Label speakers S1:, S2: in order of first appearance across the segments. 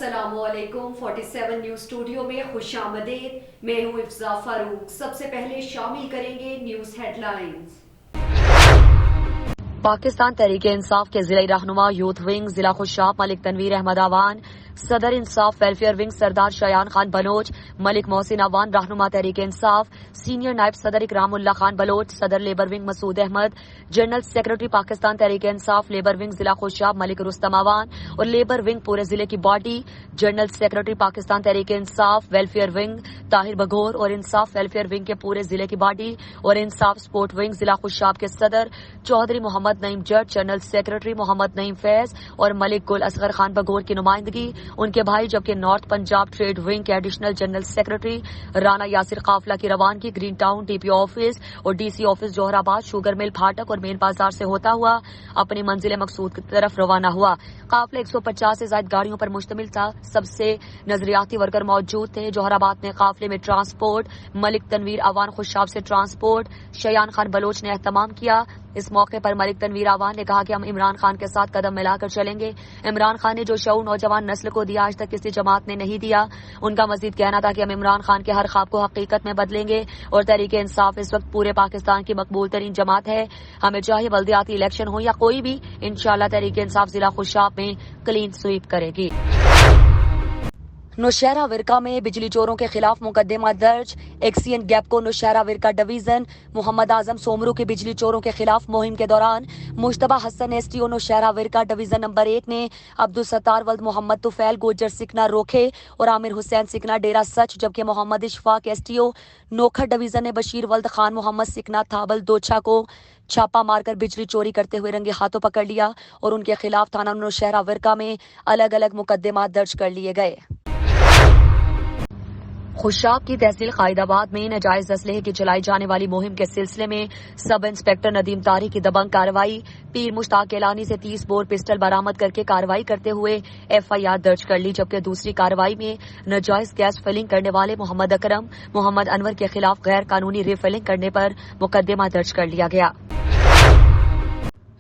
S1: अस्सलाम वालेकुम 47 news studio में खुश आमदीद। मैं हूँ इफ्जा फारूक। सबसे पहले शामिल करेंगे न्यूज हेडलाइंस।
S2: पाकिस्तान तहरीक इंसाफ के जिला रहनुमा यूथ विंग जिला खुशाब मलिक तनवीर अहमद आवान, सदर इंसाफ वेलफेयर विंग सरदार शयान खान बलोच, मलिक मोहसिन आवान रहनुमा तहरीक इंसाफ, सीनियर नायब सदर इकरामुल्लाह खान बलोच, सदर labour wing Masood Ahmad, general secretary Pakistan Tehreek Insaf labour wing जिला खुशाब मलिक रुस्तम आवान और लेबर विंग पूरे जिले की body, general secretary Pakistan Tehreek इंसाफ वेलफेयर विंग ताहिर बघोर और इंसाफ वेलफेयर विंग के पूरे जिले की बॉडी और इंसाफ स्पोर्ट विंग जिला खुशाब के सदर चौधरी मोहम्मद नईम जट, जनरल सेक्रेटरी मोहम्मद नईम फैज और मलिक गुल असगर खान बघोर की नुमाइंदगी उनके भाई, जबकि नॉर्थ पंजाब ट्रेड विंग के additional general secretary Rana Yasir काफिला की रवानगी ग्रीन टाउन डीपी ऑफिस और DC office Johrabad sugar mill फाटक और मेन बाजार से होता हुआ अपनी मंजिल मकसूद की तरफ रवाना हुआ। काफिला 150 से ज्यादा गाड़ियों पर मुश्तमिल था। सबसे नजरियाती वर्कर मौजूद थे। जोहराबाद में काफिले में ट्रांसपोर्ट मलिक तनवीर आवान खुशाब से ट्रांसपोर्ट शयान खान बलोच ने एहतमाम किया। इस मौके पर मलिक तनवीर आवान ने कहा कि हम इमरान खान के साथ कदम मिलाकर चलेंगे। इमरान खान ने जो शऊर नौजवान नस्ल को दिया आज तक किसी जमात ने नहीं दिया। उनका मजीद कहना था कि हम इमरान खान के हर ख्वाब को हकीकत में बदलेंगे और तहरीक इंसाफ इस वक्त पूरे पाकिस्तान की मकबूल तरीन जमात है। हमें चाहे बल्दियाती इलेक्शन हो या कोई भी, इंशाअल्लाह तहरीक इंसाफ जिला खुशाब में क्लीन स्वीप करेगी। नौशहरा विरका में बिजली चोरों के खिलाफ मुकदमा दर्ज। एक्सीएन गैपको नौशहरा विरका डिवीजन मोहम्मद आजम सोमरू के बिजली चोरों के खिलाफ मुहिम के दौरान मुश्तबा Hasan SDO Nowshera Virka division number 1 ने अब्दुल सत्तार वल्द मोहम्मद तुफैल गोजर सिकना रोखे और आमिर हुसैन सिकना डेरा सच, जबकि मोहम्मद इशफाक एसटीओ नोखर डिवीजन ने बशीर वल्द खान मोहम्मद सिकना थाबल दोछा को छापा मारकर बिजली चोरी करते हुए रंगे हाथों पकड़ लिया और उनके खिलाफ थाना नौशहरा विरका में अलग अलग मुकदमा दर्ज कर लिए गए। खुशाब की तहसील कायदाबाद में नाजायज असलहे की चलाई जाने वाली मुहिम के सिलसिले में सब इंस्पेक्टर नदीम तारी की दबंग कार्रवाई। पीर मुश्ताक एलानी से 30 बोर पिस्टल बरामद करके कार्रवाई करते हुए एफआईआर दर्ज कर ली, जबकि दूसरी कार्रवाई में नाजायज गैस फिलिंग करने वाले मोहम्मद अकरम मोहम्मद अनवर के खिलाफ गैर कानूनी रिफिलिंग करने पर मुकदमा दर्ज कर लिया गया।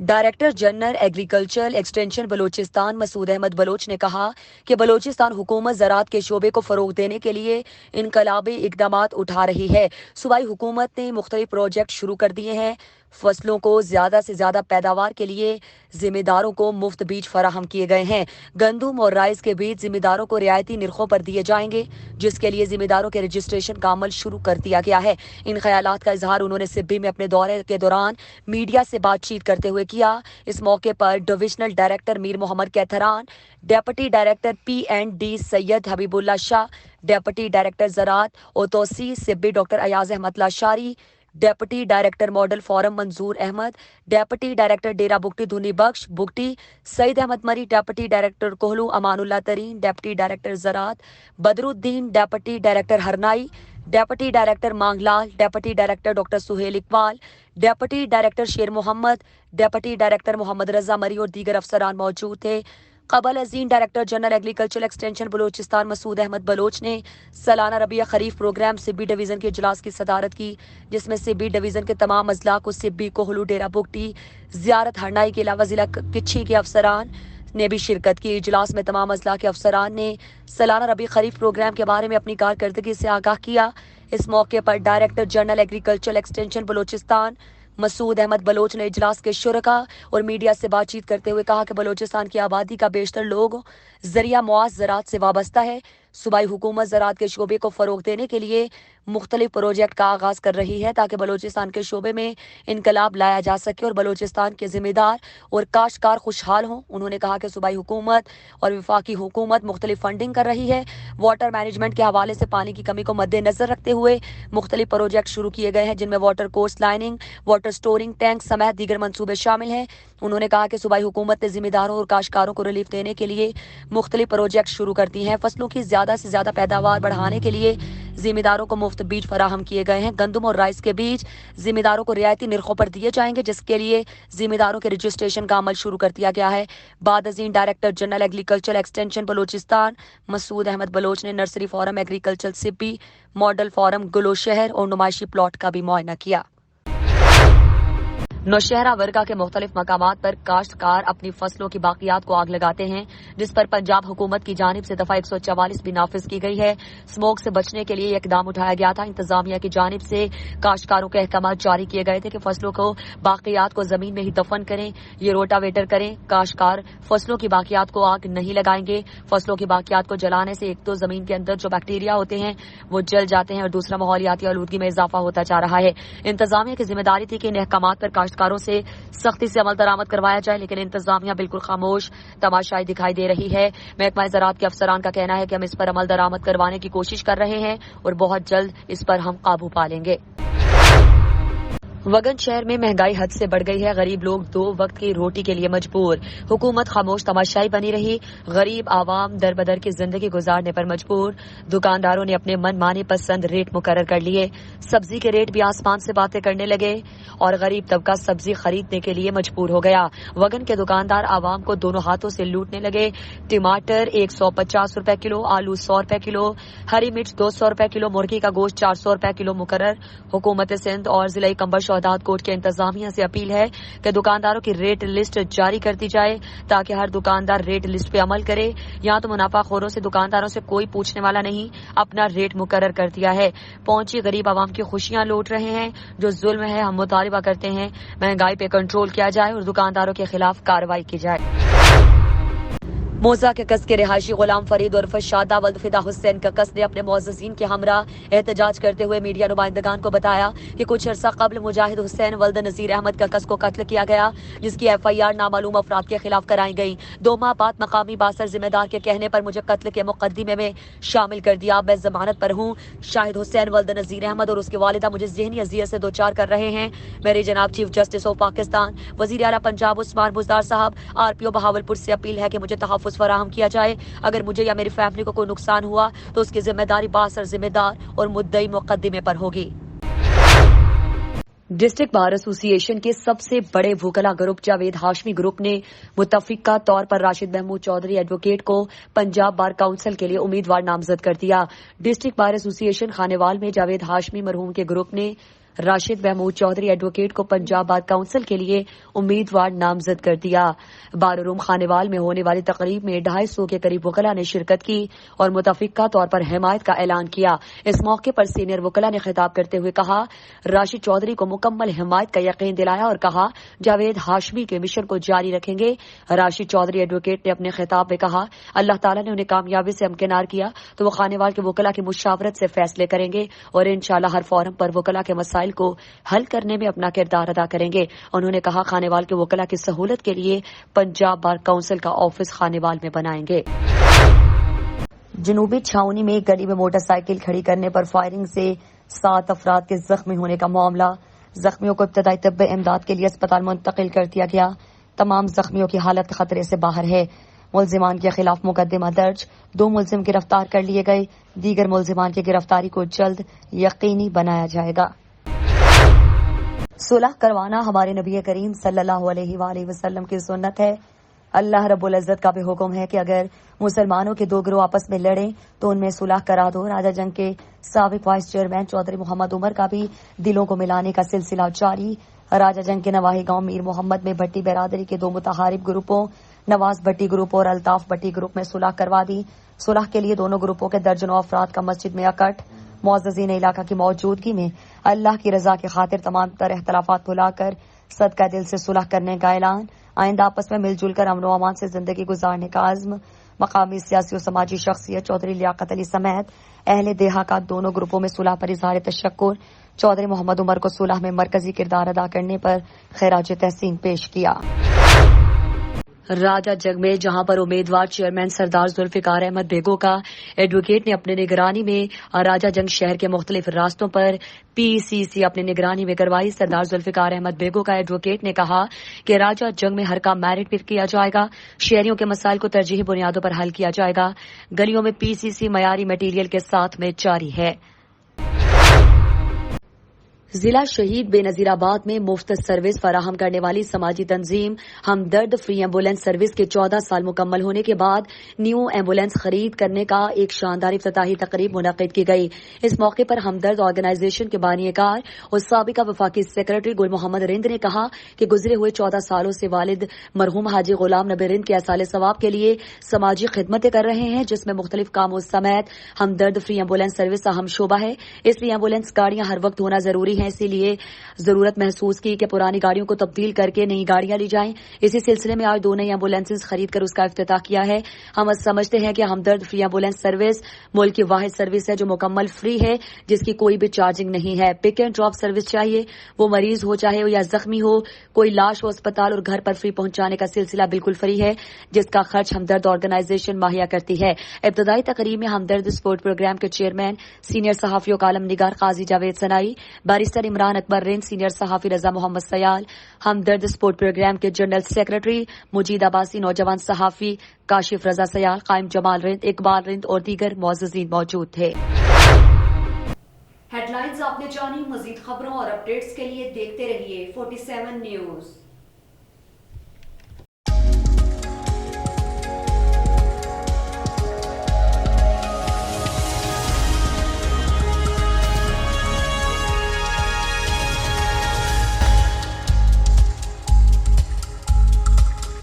S2: Director general agriculture extension Balochistan Masood Ahmed Baloch ने कहा कि बलोचिस्तान हुकूमत ज़राअत के शोबे को फ़रोग देने के लिए इनकलाबी इक़दामात उठा रही है। सूबाई हुकूमत ने मुख्तलिफ प्रोजेक्ट शुरू कर दिए हैं। फसलों को ज़्यादा से ज़्यादा पैदावार के लिए जिम्मेदारों को मुफ्त बीज फराहम किए गए हैं। गंदुम और राइस के बीज जिम्मेदारों को रियायती निर्खों पर दिए जाएंगे, जिसके लिए जिम्मेदारों के रजिस्ट्रेशन का अमल शुरू कर दिया गया है। इन ख्यालात का इजहार उन्होंने सिब्बी में अपने दौरे के दौरान मीडिया से बातचीत करते हुए किया। इस मौके पर divisional director Mir Muhammad Kaithran, deputy director PND Syed Habibullah Shah, deputy director ज़राअत और तोसी Sibi doctor Ayaz Ahmed Lashari, deputy director model farm Manzoor Ahmed, deputy director Dera Bugti Dhuni Bakhsh Bugti Saeed Ahmad मरी, deputy director Kohlu Amanullah Tareen, deputy director ज़राअत Badruddin, deputy director Harnai, deputy director Manglal, deputy director doctor Suhail Iqbal, deputy director Sher Muhammad, deputy director Muhammad Raza Marri और दीगर अफसरान मौजूद थे। कबल अजीम director general agriculture extension Balochistan Masood Ahmed Baloch ने सालाना रबिया खरीफ प्रोग्राम सिब्बी डिवीज़न के इजलास की सदारत की, जिसमें सिब्बी डिवीज़न के तमाम अजला को सिब्बी कोहलू डेरा बुगटी ज़ियारत हरनाई के अलावा जिला किच्छी के अफसरान ने भी शिरकत की। इजलास में तमाम अजला के अफसरान ने सालाना रबी खरीफ प्रोग्राम के बारे में अपनी कारकर्दगी से आगाह किया। इस मौके पर director general agriculture extension Balochistan Masood Ahmed Baloch ने इजलास के शुरका और मीडिया से बातचीत करते हुए कहा कि बलोचिस्तान की आबादी का बेशतर लोग जरिया मुआज ज़राअत से वाबस्ता है। सूबाई हुकूमत ज़राअत के शोबे को फ़रोग देने के लिए मुख्तलिफ प्रोजेक्ट का आगाज़ कर रही है, ताकि बलोचिस्तान के शोबे में इनकलाब लाया जा सके और बलोचिस्तान के ज़िम्मेदार और काश्तकार खुशहाल हों। उन्होंने कहा कि सूबाई हुकूमत और वफाकी हुकूमत मुख्तलिफ फंडिंग कर रही है। वाटर मैनेजमेंट के हवाले से पानी की कमी को मद्देनजर रखते हुए मुख्तलिफ प्रोजेक्ट शुरू किए गए हैं, जिनमें water coast lining, water storing tank समेत दीगर मनसूबे शामिल हैं। उन्होंने कहा कि सूबाई हुकूमत ने जिम्मेदारों और काश्तकारों को रिलीफ देने के लिए मुख्तलिफ प्रोजेक्ट शुरू कर दी हैं। फसलों की ज़्यादा से ज़्यादा पैदावार बढ़ाने के लिए जिम्मेदारों को मुफ्त बीज फराहम किए गए हैं। गंदम और राइस के बीज जिम्मेदारों को रियायती निर्खों पर दिए जाएंगे, जिसके लिए जिम्मेदारों के रजिस्ट्रेशन का अमल शुरू कर दिया गया है। बाद अजीम director general agriculture extension Balochistan Masood Ahmed Baloch ने nursery farm agriculture Sibi, model farm गुलो शहर और नुमाइशी प्लॉट का भी मुआयना किया। नौशहरा वर्गा के मुख्तलिफ मकामात पर काश्तकार अपनी फसलों की बाकियात को आग लगाते हैं, जिस पर पंजाब हुकूमत की जानिब से दफा 144 भी नाफिज की गई है। स्मोक से बचने के लिए ये इकदाम उठाया गया था। इंतजामिया की जानिब से काश्तकारों के अहकाम जारी किए गए थे कि फसलों को बाकियात को जमीन में ही दफन करें, ये रोटावेटर करें। काश्तकार फसलों की बाकियात को आग नहीं लगाएंगे। फसलों की बाकियात को जलाने से एक तो जमीन के अंदर जो बैक्टीरिया होते हैं वो जल जाते हैं और दूसरा माहौलियाती आलूदगी में इजाफा होता जा रहा है। इंतजामिया की जिम्मेदारी थी कि इन अहकामात पर काश्तकारों से सख्ती से अमल दरामद करवाया जाए, लेकिन इंतजामिया बिल्कुल खामोश तमाशाई दिखाई दे रही है। महकमा ज़राअत के अफसरान का कहना है कि हम इस पर अमल दरामद करवाने की कोशिश कर रहे हैं और बहुत जल्द इस पर हम काबू पा लेंगे। वगन शहर में महंगाई हद से बढ़ गई है। गरीब लोग 2 वक्त की रोटी के लिए मजबूर। हुकूमत खामोश तमाशाई बनी रही। गरीब आवाम दर बदर की जिंदगी गुजारने पर मजबूर। दुकानदारों ने अपने मन माने पसंद रेट मुकर्रर कर लिए। सब्जी के रेट भी आसमान से बातें करने लगे और गरीब तबका सब्जी खरीदने के लिए मजबूर हो गया। वगन के दुकानदार आवाम को दोनों हाथों से लूटने लगे। टमाटर 150 रुपए किलो, आलू 100 रुपए किलो, हरी मिर्च 200 रुपए किलो, मुर्गी का गोश्त 400 रुपए किलो मुकर्रर। हुकूमत सिंध और जिला कंबर शहदाद कोट के इंतजामिया से अपील है कि दुकानदारों की रेट लिस्ट जारी कर दी जाए ताकि हर दुकानदार रेट लिस्ट पे अमल करे। यहाँ तो मुनाफाखोरों से दुकानदारों से कोई पूछने वाला नहीं, अपना रेट मुकर्रर कर दिया है। पहुंची गरीब आवाम की खुशियां लूट रहे हैं। जो जुल्म है हम मुतालिबा करते हैं महंगाई पे कंट्रोल किया जाए और दुकानदारों के खिलाफ कार्रवाई की जाए। मोजा के कस के रिहायशी गुलाम फरीद उर्फ शादा वल्द फिदा हुसैन का कस ने अपने मुअज़्ज़िज़ीन के हमरा एहतजाज करते हुए मीडिया नुमाइंदगान को बताया कि कुछ अर्सा कबल मुजाहिद हुसैन वल्द नज़ीर अहमद का कस को कत्ल किया गया, जिसकी FIR नामालूम अफराद के खिलाफ कराई गई। 2 माह बाद मकामी बासर जिम्मेदार के कहने पर मुझे कत्ल के मुकदमे में शामिल कर दिया। मैं जमानत पर हूँ। शाहिद हुसैन वल्द नज़ीर अहमद और उसकी वालिदा मुझे ज़हनी अज़ियत से 2 चार कर रहे हैं। मेरे जनाब चीफ जस्टिस ऑफ पाकिस्तान वज़ीर आला पंजाब उस्मान बुज़दार साहब RPO बहावलपुर से अपील है कि मुझे तहफ़्फ़ुज़ फराहम किया जाए। अगर मुझे या मेरी फैमिली को कोई नुकसान हुआ तो उसकी जिम्मेदारी बासर जिम्मेदार और मुद्दई मुकदमे पर होगी। डिस्ट्रिक्ट बार एसोसिएशन के सबसे बड़े वुकला ग्रुप जावेद हाशमी ग्रुप ने मुतफिका तौर पर राशिद महमूद चौधरी एडवोकेट को पंजाब बार काउंसिल के लिए उम्मीदवार नामजद कर दिया। डिस्ट्रिक्ट बार एसोसिएशन खानेवाल में जावेद हाशमी मरहूम के ग्रुप ने राशिद महमूद चौधरी एडवोकेट को पंजाब बार काउंसिल के लिए उम्मीदवार नामजद कर दिया। बार रूम खानेवाल में होने वाली तकरीब में 250 के करीब वकला ने शिरकत की और मुतफिका तौर पर हिमायत का ऐलान किया। इस मौके पर सीनियर वकला ने खिताब करते हुए कहा, राशिद चौधरी को मुकम्मल हिमायत का यकीन दिलाया और कहा जावेद हाशमी के मिशन को जारी रखेंगे। राशिद चौधरी एडवोकेट ने अपने खिताब में कहा, अल्लाह ताला ने उन्हें कामयाबी से हमकिनार किया तो वो खानेवाल के वकला की मुशावरत से फैसले करेंगे और इंशाअल्लाह हर फोरम पर वकला के मसाइल को हल करने में अपना किरदार अदा करेंगे। उन्होंने कहा खानेवाल के वकला की सहूलत के लिए पंजाब बार काउंसिल का ऑफिस खानेवाल में बनाएंगे। जनूबी छावनी में एक गली में मोटरसाइकिल खड़ी करने पर फायरिंग से 7 अफराद के जख्मी होने का मामला। जख्मियों को इब्तदाई तब्बे इमदाद के लिए अस्पताल मुंतकिल कर दिया गया। तमाम जख्मियों की हालत खतरे से बाहर है। मुल्जिमान के खिलाफ मुकदमा दर्ज, 2 मुल्जिम गिरफ्तार कर लिए गए। दीगर मुल्जिमान की गिरफ्तारी को जल्द यकीनी बनाया जाएगा। सुलह करवाना हमारे नबी करीम सल्लल्लाहु अलैहि वसल्लम की सुन्नत है। अल्लाह रब्बुल इज्जत का भी हुक्म है कि अगर मुसलमानों के 2 गिरोह आपस में लड़ें तो उनमें सुलह करा दो। राजा जंग के साबिक वाइस चेयरमैन चौधरी मोहम्मद उमर का भी दिलों को मिलाने का सिलसिला जारी। राजा जंग के नवाही गांव मीर मोहम्मद में भट्टी बिरादरी के 2 मुतहारिब ग्रुपों नवाज भट्टी ग्रुप और अल्ताफ भट्टी ग्रुप में सुलह करवा दी। सुलह के लिए दोनों ग्रुपों के दर्जनों अफराद का मस्जिद में इकट्ठ। मुअज़्ज़िज़ीन इलाका की मौजूदगी में अल्लाह की रजा की खातिर तमाम तरह इख्तलाफात भुलाकर सदका दिल से सुलह करने का ऐलान। आइंदा आपस में मिलजुल कर अमन व अमान से जिंदगी गुजारने का आज़्म। मकामी सियासी और समाजी शख्सियत चौधरी लियाकत अली समेत अहले देहा का दोनों ग्रुपों में सुलह पर इज़हार तशक्कुर। चौधरी मोहम्मद उमर को सुलह में मरकजी किरदार अदा करने पर खैराज तहसीन पेश किया। राजा जंग में जहां पर उम्मीदवार चेयरमैन सरदार जुल्फिकार अहमद बेगो का एडवोकेट ने अपनी निगरानी में राजा जंग शहर के मुख्तलिफ रास्तों पर PCC अपनी निगरानी में करवाई। सरदार जुल्फिकार अहमद बेगो का एडवोकेट ने कहा कि राजा जंग में हर काम मेरिट पर किया जाएगा। शहरियों के मसाइल को तरजीही बुनियादों पर हल किया जाएगा। गलियों में PCC मयारी मटीरियल के साथ में जारी है। ضلع شہید بے نظیر آباد میں مفت سروس فراہم کرنے والی سماجی تنظیم ہمدرد فری ایمبولینس سروس کے 14 سال مکمل ہونے کے بعد نیو ایمبولینس خرید کرنے کا ایک شاندار افتتاحی تقریب منعقد کی گئی. اس موقع پر ہمدرد آرگنائزیشن کے بانی کار اور سابقہ وفاقی سیکرٹری گل محمد رند نے کہا کہ گزرے ہوئے 14 سالوں سے والد مرحوم حاجی غلام نبی رند کے ایصال ثواب کے لیے سماجی خدمتیں کر رہے ہیں، جس میں مختلف کاموں سمیت ہمدرد فری ایمبولینس سروس اہم شعبہ ہے. اس لیے ایمبولینس گاڑیاں ہر وقت ہونا ضروری ہے، اسی لیے ضرورت محسوس کی کہ پرانی گاڑیوں کو تبدیل کر کے نئی گاڑیاں لی جائیں. اسی سلسلے میں آج 2 نئی ایمبولینسز خرید کر اس کا افتتاح کیا ہے. ہم سمجھتے ہیں کہ ہمدرد فری ایمبولینس سروس ملک کی واحد سروس ہے جو مکمل فری ہے، جس کی کوئی بھی چارجنگ نہیں ہے. پک اینڈ ڈراپ سروس چاہیے، وہ مریض ہو چاہے یا زخمی ہو، کوئی لاش ہو اسپتال اور گھر پر فری پہنچانے کا سلسلہ بالکل فری ہے، جس کا خرچ ہمدرد آرگنائزیشن مہیا کرتی ہے. ابتدائی تقریب میں ہمدرد اسپورٹ پروگرام کے چیئرمین سینئر صحافی و کالم نگار قاضی جاوید سنائی، بیرسٹر عمران اکبر رند، سینئر صحافی رضا محمد سیال، ہمدرد اسپورٹ پروگرام کے جنرل سیکرٹری مجید عباسی، نوجوان صحافی کاشف رضا سیال، قائم جمال رند، اقبال رند اور دیگر معززین موجود تھے.
S1: ہیڈ لائنز آپ نے جانی. مزید خبروں اور اپڈیٹس کے لیے دیکھتے رہیے 47 نیوز.